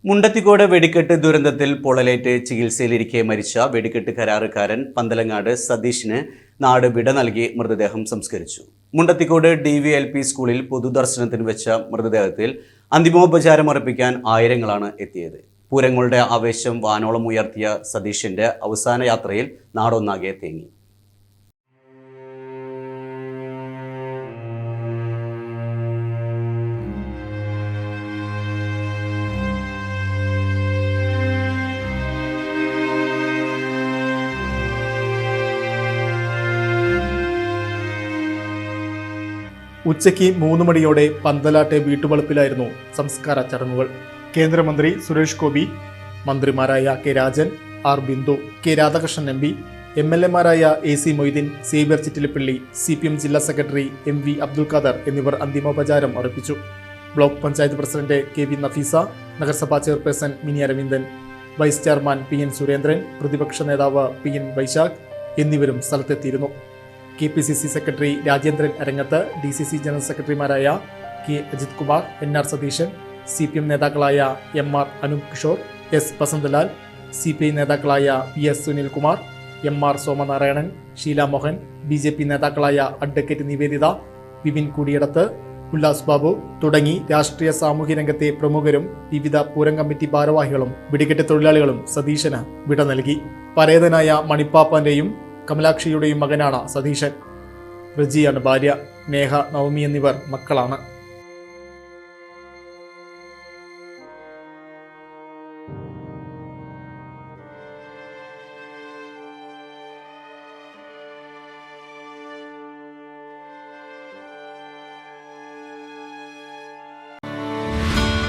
മുണ്ടത്തിക്കോട് വെടിക്കെട്ട് ദുരന്തത്തിൽ പൊള്ളലേറ്റ് ചികിത്സയിലിരിക്കെ മരിച്ച വെടിക്കെട്ട് കരാറുകാരൻ പന്തലങ്ങാട് സതീഷിന് നാട് വിട നൽകി മൃതദേഹം സംസ്കരിച്ചു. മുണ്ടത്തിക്കോട് DVLP സ്കൂളിൽ പൊതുദർശനത്തിന് വെച്ച മൃതദേഹത്തിൽ അന്തിമോപചാരം അർപ്പിക്കാൻ ആയിരങ്ങളാണ് എത്തിയത്. പൂരങ്ങളുടെ ആവേശം വാനോളം ഉയർത്തിയ സതീഷിന്റെ അവസാന യാത്രയിൽ നാടൊന്നാകെ തേങ്ങി. ഉച്ചയ്ക്ക് 3 മണിയോടെ പന്തലാട്ടെ വീട്ടുവളപ്പിലായിരുന്നു സംസ്കാര ചടങ്ങുകൾ. കേന്ദ്രമന്ത്രി സുരേഷ് ഗോപി, മന്ത്രിമാരായ K Rajan, R Bindu, K Radhakrishnan MP, MLA മാരായ AC Moideen, Xavier Chittilappally, CPM ജില്ലാ സെക്രട്ടറി MV അബ്ദുൽ ഖാദർ എന്നിവർ അന്തിമോപചാരം അർപ്പിച്ചു. Block panchayat president KV Nafeesa, നഗരസഭാ chairperson Mini Aravindan, vice chairman PN Surendran, പ്രതിപക്ഷ നേതാവ് PN വൈശാഖ് എന്നിവരും സ്ഥലത്തെത്തിയിരുന്നു. KPCC secretary Rajendran Arangath, DCC general സെക്രട്ടറിമാരായ K Ajith Kumar, NR Satheesan, CPM നേതാക്കളായ MR Anoop Kishore, S Vasanthalal, CPI നേതാക്കളായ PS Sunilkumar, MR Somanarayanan, Sheela Mohan, BJP നേതാക്കളായ അഡ്വക്കേറ്റ് നിവേദിത, വിപിൻ കൂടിയടത്ത്, ഉല്ലാസ് ബാബു തുടങ്ങി രാഷ്ട്രീയ സാമൂഹ്യ രംഗത്തെ പ്രമുഖരും വിവിധ പൂരം കമ്മിറ്റി ഭാരവാഹികളും വെടിക്കെട്ട് തൊഴിലാളികളും സതീശന് വിട നൽകി. പരേതനായ മണിപ്പാപ്പന്റെയും കമലാക്ഷിയുടെയും മകനാണ് സതീശൻ. റജിയാണ് ഭാര്യ. നേഹ, നവമി എന്നിവർ മക്കളാണ്.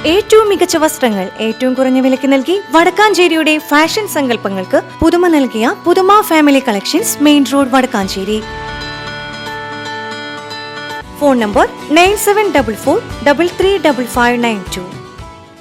ഏറ്റവും മികച്ച വസ്ത്രങ്ങൾ ഏറ്റവും കുറഞ്ഞ വിലയ്ക്ക് നൽകി വടക്കാഞ്ചേരിയുടെ ഫാഷൻ സങ്കല്പങ്ങൾക്ക് പുതുമ നൽകിയ പുതുമ family collections, main road, Vadakkanchery. Phone number 9744 335592.